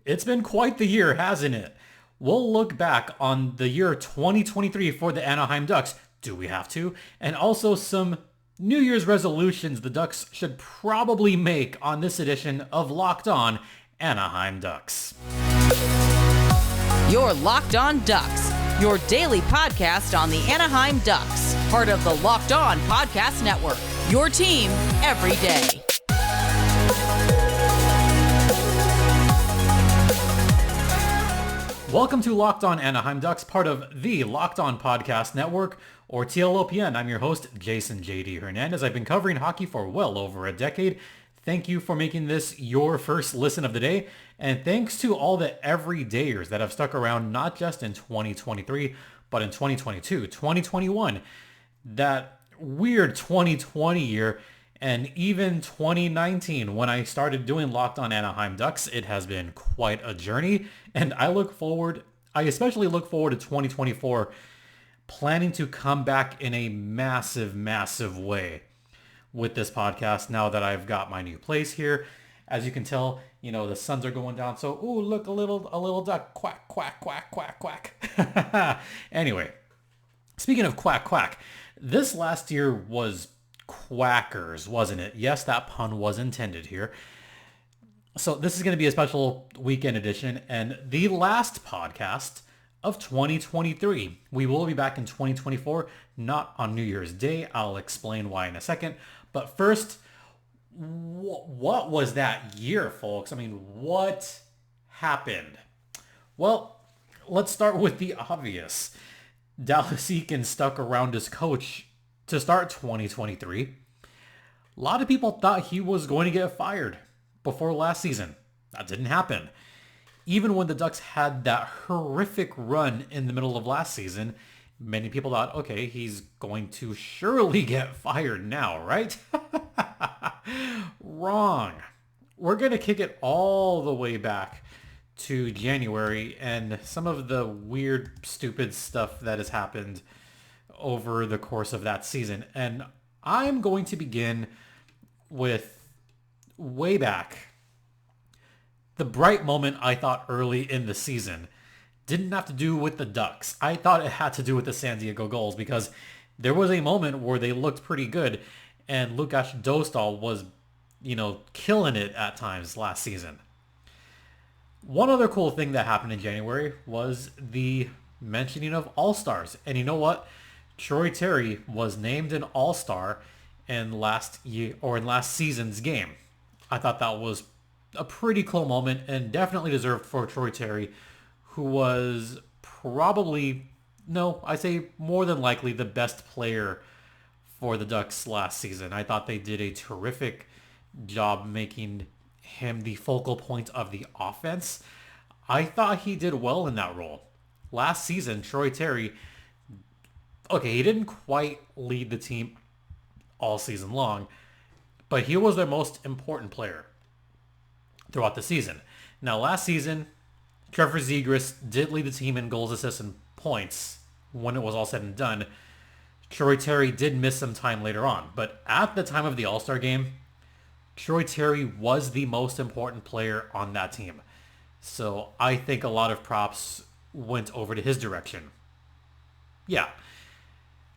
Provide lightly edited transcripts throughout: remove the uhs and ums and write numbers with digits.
It's been quite the year, hasn't it? We'll look back on the year 2023 for the Anaheim Ducks. Do we have to? And also some New Year's resolutions the Ducks should probably make on this edition of Locked On Anaheim Ducks. You're Locked On Ducks, your daily podcast on the Anaheim Ducks, part of the Locked On Podcast Network, your team every day. Welcome to Locked On Anaheim Ducks, part of the Locked On Podcast Network, or TLOPN. I'm your host, Jason J.D. Hernandez. I've been covering hockey for well over a decade. Thank you for making this your first listen of the day, and thanks to all the everydayers that have stuck around not just in 2023, but in 2022, 2021, that weird 2020 year, and even 2019 when I started doing Locked On Anaheim Ducks. It has been quite a journey, and I especially look forward to 2024, planning to come back in a massive way with this podcast now that I've got my new place here. As you can tell, the suns are going down, so ooh, look, a little duck, quack quack quack quack quack. Anyway, speaking of quack quack, this last year was quackers, wasn't it? Yes, that pun was intended here. So this is going to be a special weekend edition and the last podcast of 2023. We will be back in 2024, not on New Year's Day. I'll explain why in a second. But first, what was that year, folks? I mean, what happened? Well, let's start with the obvious. Dallas Eakins stuck around as coach to start 2023. A lot of people thought he was going to get fired before last season. That didn't happen. Even when the Ducks had that horrific run in the middle of last season, many people thought, okay, he's going to surely get fired now, right? Wrong. We're going to kick it all the way back to January and some of the weird, stupid stuff that has happened over the course of that season. And I'm going to begin with way back. The bright moment I thought early in the season didn't have to do with the Ducks. I thought it had to do with the San Diego Gulls because there was a moment where they looked pretty good and Logix was, killing it at times last season. One other cool thing that happened in January was the mentioning of All-Stars. And you know what? Troy Terry was named an All-Star in last season's game. I thought that was a pretty cool moment and definitely deserved for Troy Terry, who was I say more than likely the best player for the Ducks last season. I thought they did a terrific job making him the focal point of the offense. I thought he did well in that role. Last season, Troy Terry, okay, he didn't quite lead the team all season long, but he was their most important player throughout the season. Now, last season, Trevor Zegras did lead the team in goals, assists, and points when it was all said and done. Troy Terry did miss some time later on, but at the time of the All-Star game, Troy Terry was the most important player on that team. So I think a lot of props went over to his direction. Yeah.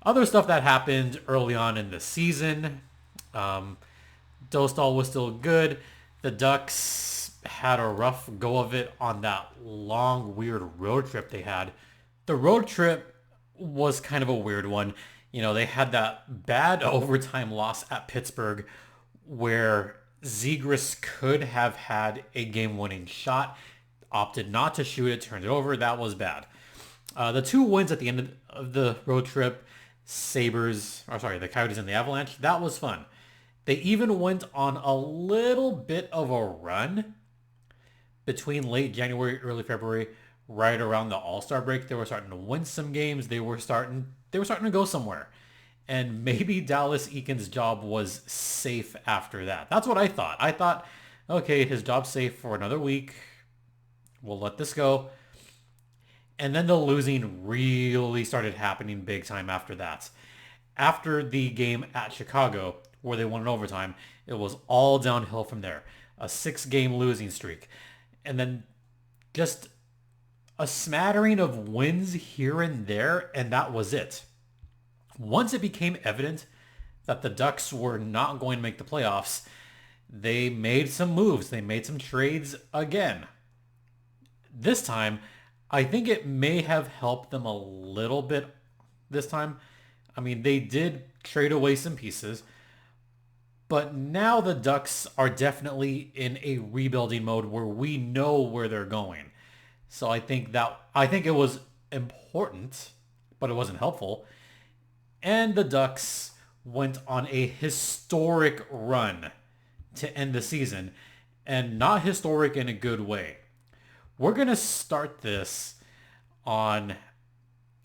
Other stuff that happened early on in the season. Dostal was still good. The Ducks had a rough go of it on that long, weird road trip they had. The road trip was kind of a weird one. They had that bad overtime loss at Pittsburgh where Zegras could have had a game-winning shot, opted not to shoot it, turned it over. That was bad. The two wins at the end of the road trip, the Coyotes and the Avalanche, that was fun. They even went on a little bit of a run between late January, early February, right around the All-Star break. They were starting to win some games. They were starting to go somewhere. And maybe Dallas Eakins' job was safe after that. That's what I thought. I thought, okay, his job's safe for another week. We'll let this go. And then the losing really started happening big time after that. After the game at Chicago, where they won in overtime, it was all downhill from there. A 6-game losing streak. And then just a smattering of wins here and there, and that was it. Once it became evident that the Ducks were not going to make the playoffs, they made some moves. They made some trades again. This time, I think it may have helped them a little bit this time. I mean, they did trade away some pieces, but now the Ducks are definitely in a rebuilding mode where we know where they're going. So I think it was important, but it wasn't helpful. And the Ducks went on a historic run to end the season, and not historic in a good way. We're going to start this on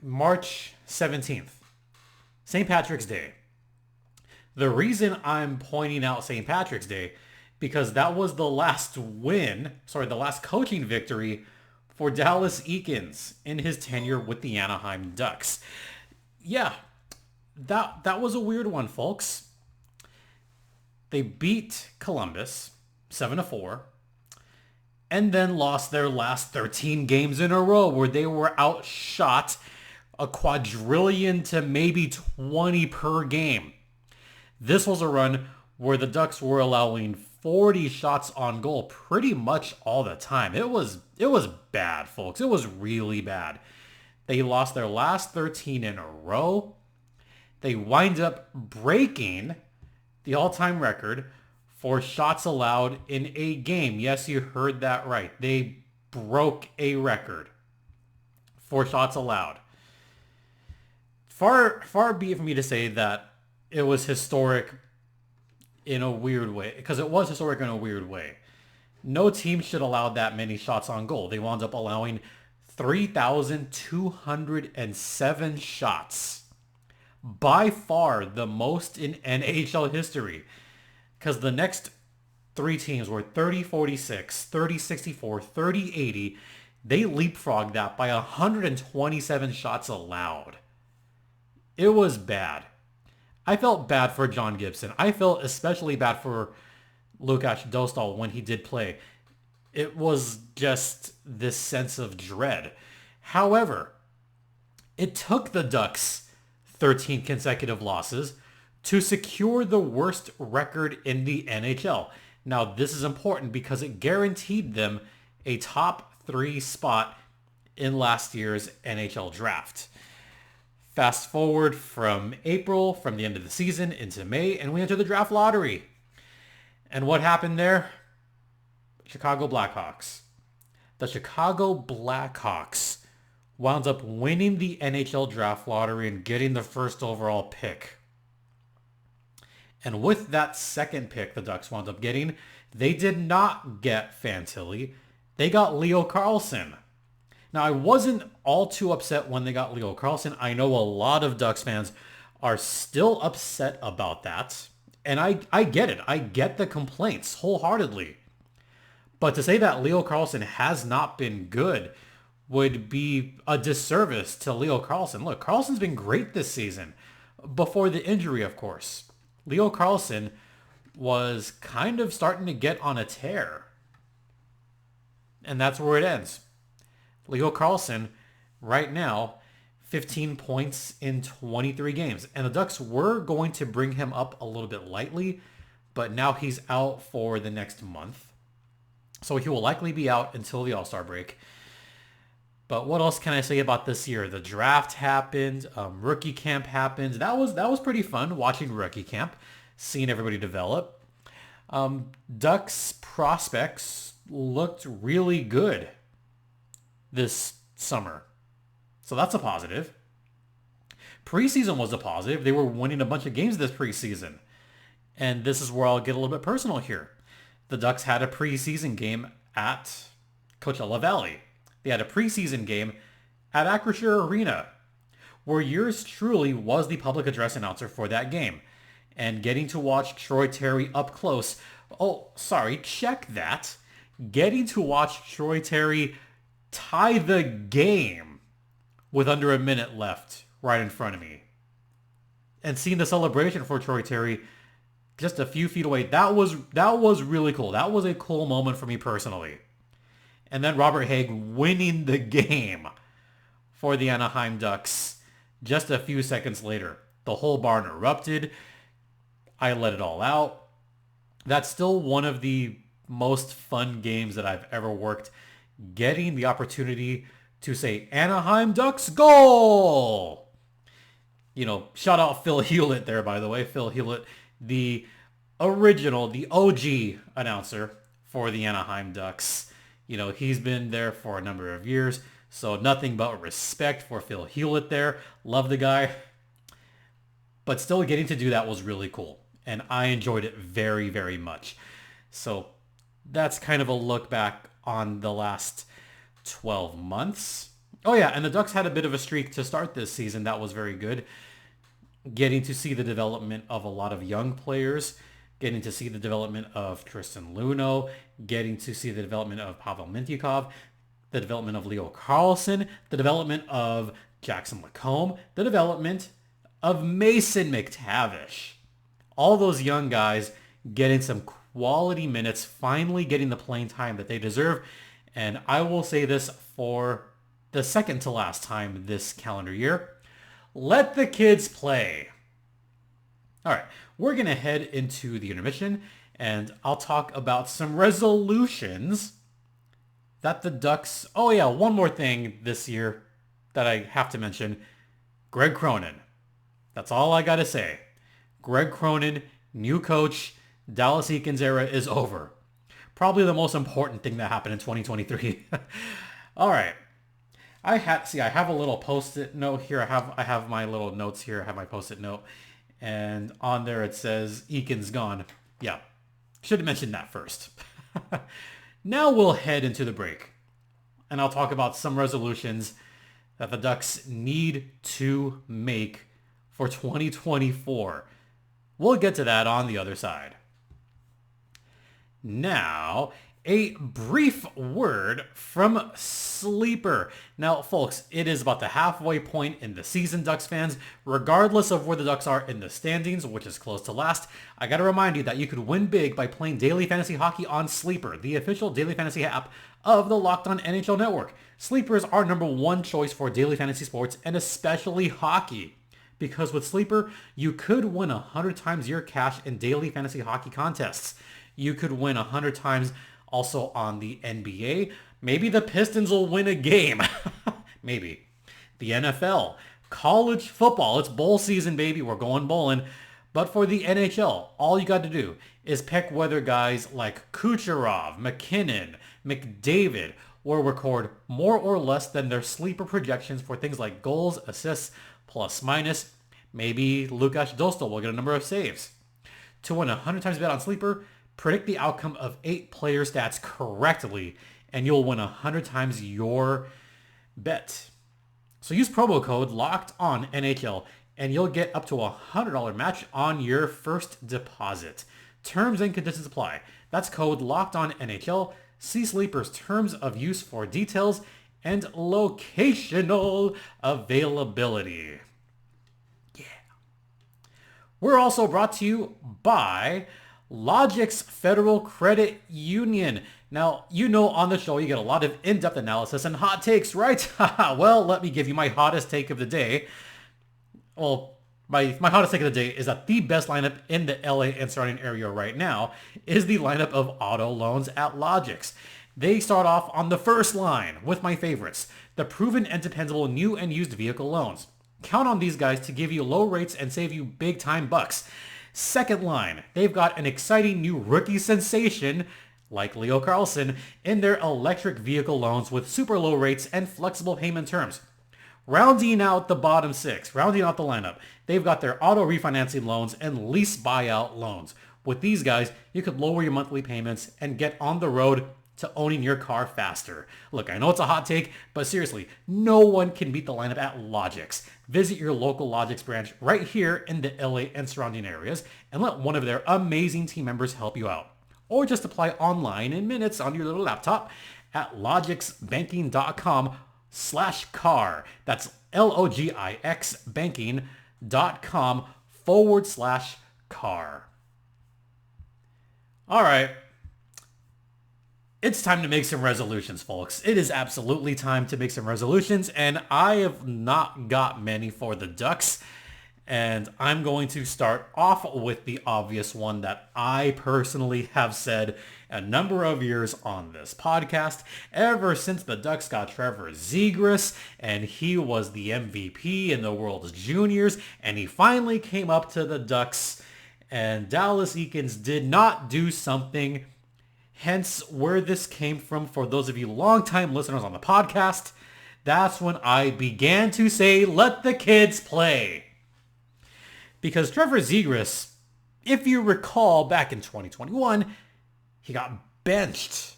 March 17th, St. Patrick's Day. The reason I'm pointing out St. Patrick's Day, because that was the last coaching victory for Dallas Eakins in his tenure with the Anaheim Ducks. Yeah, that was a weird one, folks. They beat Columbus 7-4 and then lost their last 13 games in a row where they were outshot a quadrillion to maybe 20 per game. This was a run where the Ducks were allowing 40 shots on goal pretty much all the time. It was bad, folks. It was really bad. They lost their last 13 in a row. They wind up breaking the all-time record for shots allowed in a game. Yes, you heard that right. They broke a record for shots allowed. Far be it for me to say that it was historic in a weird way, because it was historic in a weird way. No team should allow that many shots on goal. They wound up allowing 3,207 shots. By far the most in NHL history, because the next three teams were 30-46, 30-64, 30-80. They leapfrogged that by 127 shots allowed. It was bad. I felt bad for John Gibson. I felt especially bad for Logix Dostal when he did play. It was just this sense of dread. However, it took the Ducks 13 consecutive losses to secure the worst record in the NHL. Now, this is important because it guaranteed them a top 3 spot in last year's NHL draft. Fast forward from April, from the end of the season into May, and we enter the draft lottery. And what happened there? Chicago Blackhawks. The Chicago Blackhawks wound up winning the NHL draft lottery and getting the first overall pick. And with that second pick the Ducks wound up getting, they did not get Fantilli. They got Leo Carlsson. Now, I wasn't all too upset when they got Leo Carlsson. I know a lot of Ducks fans are still upset about that. And I get it. I get the complaints wholeheartedly. But to say that Leo Carlsson has not been good would be a disservice to Leo Carlsson. Look, Carlsson's been great this season. Before the injury, of course. Leo Carlsson was kind of starting to get on a tear. And that's where it ends. Leo Carlsson, right now, 15 points in 23 games. And the Ducks were going to bring him up a little bit lightly, but now he's out for the next month. So he will likely be out until the All-Star break. But what else can I say about this year? The draft happened. Rookie camp happened. That was pretty fun, watching rookie camp, seeing everybody develop. Ducks prospects looked really good this summer. So that's a positive. Preseason was a positive. They were winning a bunch of games this preseason. And this is where I'll get a little bit personal here. The Ducks had a preseason game at Coachella Valley. They had a preseason game at Acrisure Arena, where yours truly was the public address announcer for that game. And getting to watch Troy Terry up close. Oh, sorry, check that. Getting to watch Troy Terry tie the game with under a minute left right in front of me. And seeing the celebration for Troy Terry just a few feet away, that was really cool. That was a cool moment for me personally. and then Robert Haig winning the game for the Anaheim Ducks just a few seconds later. The whole barn erupted. I let it all out. That's still one of the most fun games that I've ever worked. Getting the opportunity to say Anaheim Ducks goal. Shout out Phil Hewlett there, by the way. Phil Hewlett, the original, the OG announcer for the Anaheim Ducks. He's been there for a number of years. So nothing but respect for Phil Hewlett there. Love the guy. But still getting to do that was really cool. And I enjoyed it very, very much. So that's kind of a look back on the last 12 months. Oh yeah, and the Ducks had a bit of a streak to start this season. That was very good. Getting to see the development of a lot of young players. Getting to see the development of Tristan Luneau. Getting to see the development of Pavel Mintyukov. The development of Leo Carlsson. The development of Jackson Lacombe. The development of Mason McTavish. All those young guys getting some quality minutes, finally getting the playing time that they deserve. And I will say this for the second to last time this calendar year. Let the kids play. All right, we're going to head into the intermission, and I'll talk about some resolutions that the Ducks... Oh yeah, one more thing this year that I have to mention. Greg Cronin. That's all I got to say. Greg Cronin, new coach. Dallas Eakins era is over. Probably the most important thing that happened in 2023. All right. I have a little post-it note here. I have my little notes here. I have my post-it note. And on there it says, Eakins gone. Yeah. Should have mentioned that first. Now we'll head into the break. And I'll talk about some resolutions that the Ducks need to make for 2024. We'll get to that on the other side. Now, a brief word from Sleeper. Now, folks, it is about the halfway point in the season, Ducks fans. Regardless of where the Ducks are in the standings, which is close to last, I gotta remind you that you could win big by playing daily fantasy hockey on Sleeper, the official daily fantasy app of the Locked On NHL Network. Sleeper is our number one choice for daily fantasy sports, and especially hockey. Because with Sleeper, you could win 100 times your cash in daily fantasy hockey contests. You could win 100 times also on the NBA. Maybe the Pistons will win a game. Maybe. The NFL. College football. It's bowl season, baby. We're going bowling. But for the NHL, all you got to do is pick whether guys like Kucherov, McKinnon, McDavid will record more or less than their sleeper projections for things like goals, assists, plus minus. Maybe Lukas Dostal will get a number of saves. To win 100 times bet on Sleeper, predict the outcome of 8 player stats correctly, and you'll win 100 times your bet. So use promo code LOCKEDONNHL, and you'll get up to a $100 match on your first deposit. Terms and conditions apply. That's code LOCKEDONNHL. See Sleeper's terms of use for details and locational availability. Yeah. We're also brought to you by Logix Federal Credit Union. Now, on the show you get a lot of in-depth analysis and hot takes, right? Well, let me give you my hottest take of the day. Well, my hottest take of the day is that the best lineup in the LA and surrounding area right now is the lineup of auto loans at Logix. They start off on the first line with my favorites, the proven and dependable new and used vehicle loans. Count on these guys to give you low rates and save you big time bucks. Second line, they've got an exciting new rookie sensation, like Leo Carlsson, in their electric vehicle loans with super low rates and flexible payment terms. Rounding out the bottom six, rounding out the lineup, they've got their auto refinancing loans and lease buyout loans. With these guys, you could lower your monthly payments and get on the road to owning your car faster. Look, I know it's a hot take, but seriously, no one can beat the lineup at Logix. Visit your local Logix branch right here in the LA and surrounding areas and let one of their amazing team members help you out. Or just apply online in minutes on your little laptop at logixbanking.com/car. That's LOGIX banking.com/car. All right. It's time to make some resolutions, folks. It is absolutely time to make some resolutions, and I have not got many for the Ducks. And I'm going to start off with the obvious one that I personally have said a number of years on this podcast, ever since the Ducks got Trevor Zegras, and he was the MVP in the World's Juniors, and he finally came up to the Ducks, and Dallas Eakins did not do something. Hence where this came from for those of you longtime listeners on the podcast. That's when I began to say, let the kids play. Because Trevor Zegras, if you recall back in 2021, he got benched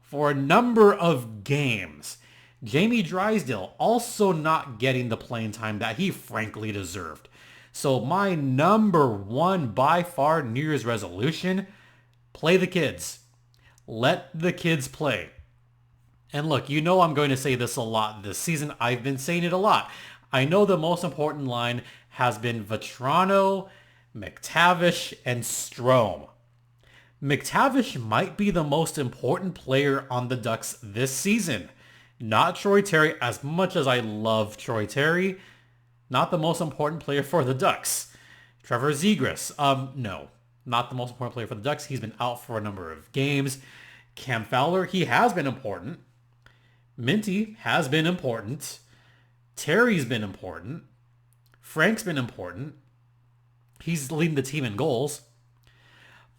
for a number of games. Jamie Drysdale also not getting the playing time that he frankly deserved. So my number one by far New Year's resolution, play the kids. Let the kids play. And look, you know I'm going to say this a lot this season. I've been saying it a lot. I know the most important line has been Vetrano, McTavish, and Strome. McTavish might be the most important player on the Ducks this season. Not Troy Terry, as much as I love Troy Terry. Not the most important player for the Ducks. Trevor Zegras, no. Not the most important player for the Ducks. He's been out for a number of games. Cam Fowler, he has been important. Minty has been important. Terry's been important. Frank's been important. He's leading the team in goals.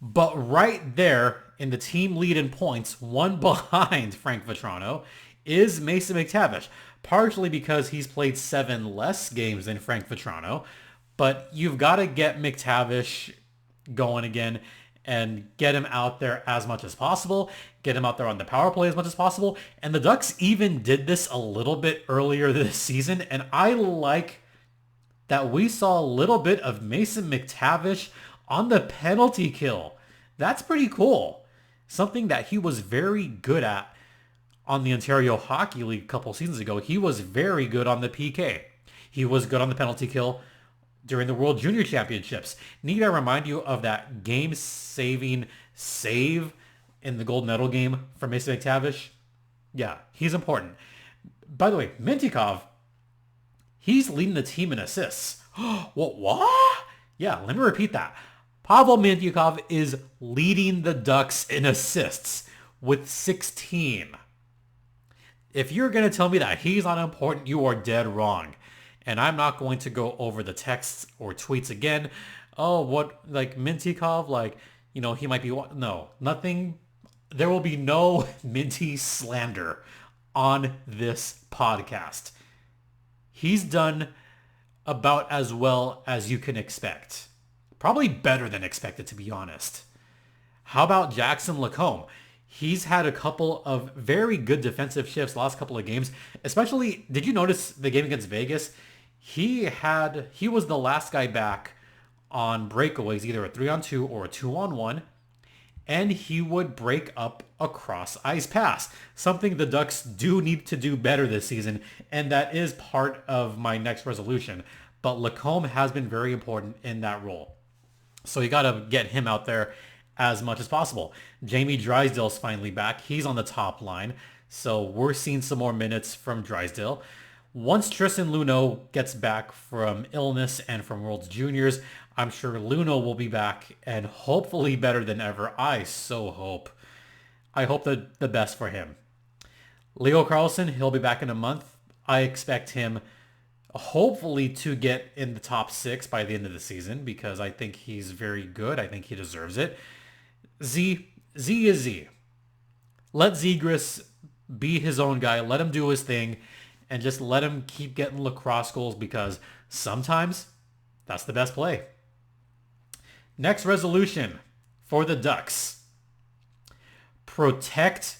But right there in the team lead in points, one behind Frank Vetrano, is Mason McTavish. Partially because he's played 7 less games than Frank Vetrano. But you've got to get McTavish going again and get him out there as much as possible. Get him out there on the power play as much as possible. And the Ducks even did this a little bit earlier this season. And I like that we saw a little bit of Mason McTavish on the penalty kill. That's pretty cool. Something that he was very good at on the Ontario Hockey League a couple seasons ago. He was very good on the PK. He was good on the penalty kill during the World Junior Championships. Need I remind you of that game-saving save in the gold medal game for Mason McTavish? Yeah, he's important. By the way, Mintikov, he's leading the team in assists. What? Yeah, let me repeat that. Pavel Mintikov is leading the Ducks in assists with 16. If you're going to tell me that he's not important, you are dead wrong. And I'm not going to go over the texts or tweets again. Oh, what, like Mintikov, like, you know, he might be, no, nothing. There will be no Minty slander on this podcast. He's done about as well as you can expect. Probably better than expected, to be honest. How about Jackson Lacombe? He's had a couple of very good defensive shifts the last couple of games. Especially, did you notice the game against Vegas? He was the last guy back on breakaways, either a 3-on-2 or a 2-on-1. And he would break up a cross ice pass. Something the Ducks do need to do better this season. And that is part of my next resolution. But Lacombe has been very important in that role. So you got to get him out there as much as possible. Jamie Drysdale's finally back. He's on the top line. So we're seeing some more minutes from Drysdale. Once Tristan Luneau gets back from illness and from World's Juniors, I'm sure Luneau will be back and hopefully better than ever. I so hope. I hope the best for him. Leo Carlson, he'll be back in a month. I expect him hopefully to get in the top 6 by the end of the season because I think he's very good. I think he deserves it. Z is Z. Let Zegras be his own guy. Let him do his thing. And just let him keep getting lacrosse goals because sometimes that's the best play. Next resolution for the Ducks. Protect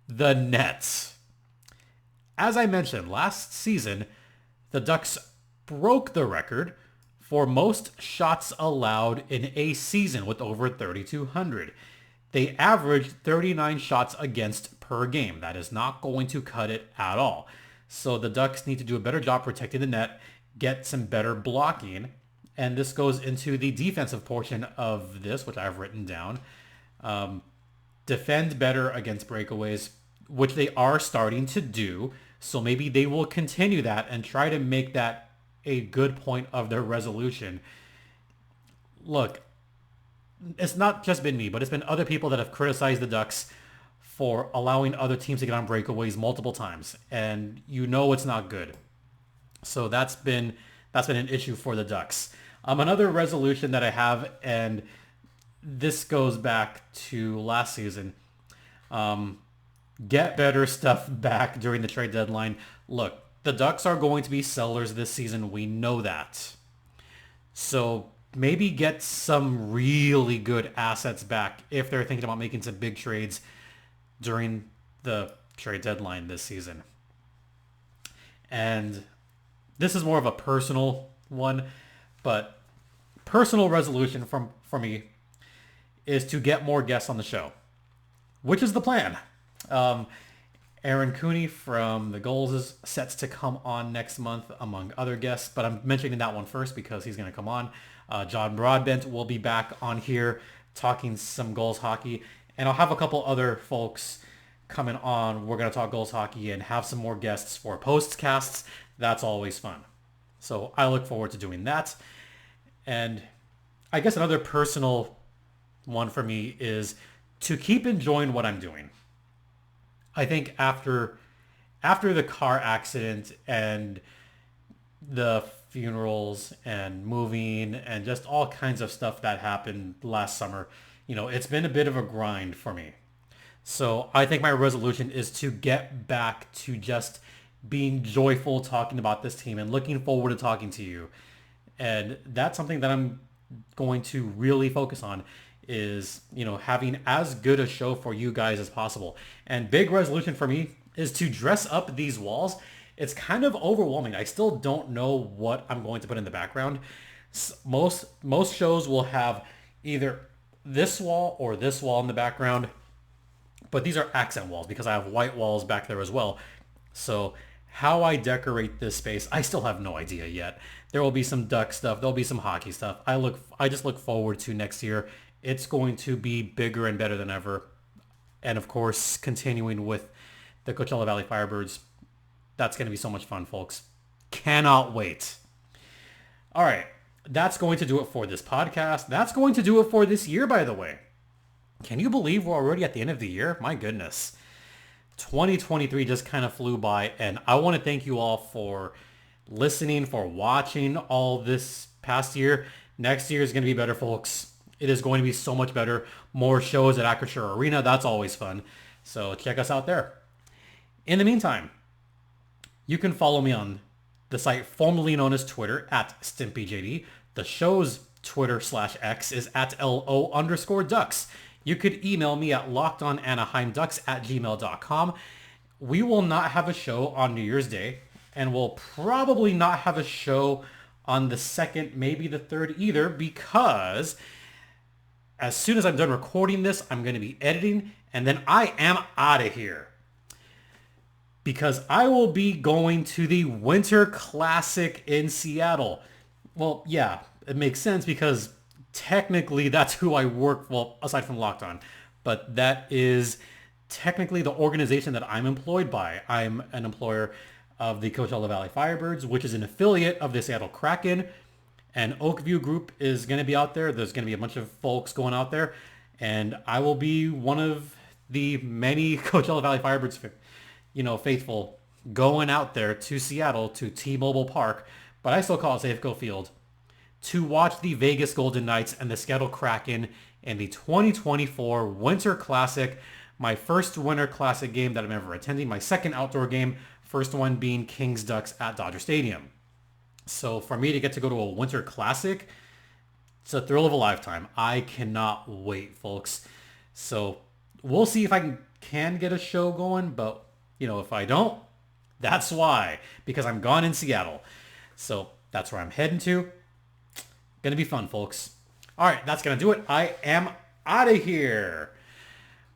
the net. As I mentioned, last season, the Ducks broke the record for most shots allowed in a season with over 3,200. They averaged 39 shots against per game. That is not going to cut it at all. So the Ducks need to do a better job protecting the net, get some better blocking. And this goes into the defensive portion of this, which I've written down. defend better against breakaways, which they are starting to do. So maybe they will continue that and try to make that a good point of their resolution. Look, it's not just been me, but it's been other people that have criticized the Ducks for allowing other teams to get on breakaways multiple times. And you know it's not good. So that's been an issue for the Ducks. Another resolution that I have, and this goes back to last season, get better stuff back during the trade deadline. Look, the Ducks are going to be sellers this season. We know that. So maybe get some really good assets back if they're thinking about making some big trades during the trade deadline this season. And this is more of a personal one, but personal resolution for me is to get more guests on the show, which is the plan. Aaron Cooney from the Goals is sets to come on next month, among other guests, but I'm mentioning that one first because he's going to come on. John Broadbent will be back on here talking some Goals hockey, and I'll have a couple other folks coming on. We're going to talk Goals hockey and have some more guests for postcasts. That's always fun. So I look forward to doing that. And I guess another personal one for me is to keep enjoying what I'm doing. I think after the car accident and the funerals and moving and just all kinds of stuff that happened last summer, it's been a bit of a grind for me. So I think my resolution is to get back to just being joyful talking about this team and looking forward to talking to you. And that's something that I'm going to really focus on, is, having as good a show for you guys as possible. And big resolution for me is to dress up these walls. It's kind of overwhelming. I still don't know what I'm going to put in the background. Most shows will have either this wall or this wall in the background, but these are accent walls because I have white walls back there as well. So how I decorate this space, I still have no idea yet. There will be some Duck stuff. There'll be some hockey stuff. I just look forward to next year. It's going to be bigger and better than ever. And of course, continuing with the Coachella Valley Firebirds. That's going to be so much fun, folks. Cannot wait. All right. That's going to do it for this podcast. That's going to do it for this year, by the way. Can you believe we're already at the end of the year? My goodness. 2023 just kind of flew by, and I want to thank you all for listening, for watching all this past year. Next year is going to be better, folks. It is going to be so much better. More shows at Acrisure Arena. That's always fun. So check us out there. In the meantime, you can follow me on the site formerly known as Twitter at StimpyJD. The show's Twitter/X is at LO_Ducks. You could email me at lockedonanaheimducks@gmail.com. We will not have a show on New Year's Day, and we'll probably not have a show on the 2nd, maybe the 3rd either, because as soon as I'm done recording this, I'm going to be editing, and then I am out of here. Because I will be going to the Winter Classic in Seattle. Well, yeah, it makes sense because technically that's who I work, well, aside from Locked On, but that is technically the organization that I'm employed by. I'm an employer of the Coachella Valley Firebirds, which is an affiliate of the Seattle Kraken. And Oakview Group is going to be out there. There's going to be a bunch of folks going out there. And I will be one of the many Coachella Valley Firebirds, faithful going out there to Seattle, to T-Mobile Park, but I still call it Safeco Field, to watch the Vegas Golden Knights and the Seattle Kraken in the 2024 Winter Classic. My first Winter Classic game that I'm ever attending. My second outdoor game. First one being Kings Ducks at Dodger Stadium. So for me to get to go to a Winter Classic, it's a thrill of a lifetime. I cannot wait, folks. So we'll see if I can get a show going, but if I don't, that's why, because I'm gone in Seattle. So that's where I'm heading to. Gonna be fun, folks. All right, that's gonna do it. I am out of here.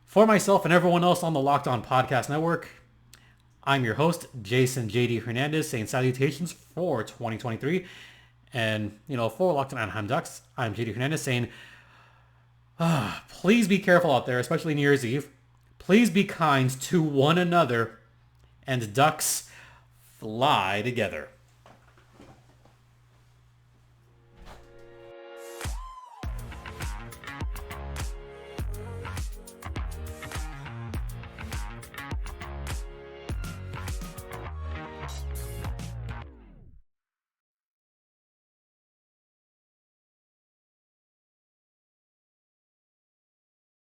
For myself and everyone else on the Locked On Podcast Network, I'm your host, Jason JD Hernandez, saying salutations for 2023. And, for Locked On Anaheim Ducks, I'm JD Hernandez saying, Please be careful out there, especially New Year's Eve. Please be kind to one another. And Ducks fly together.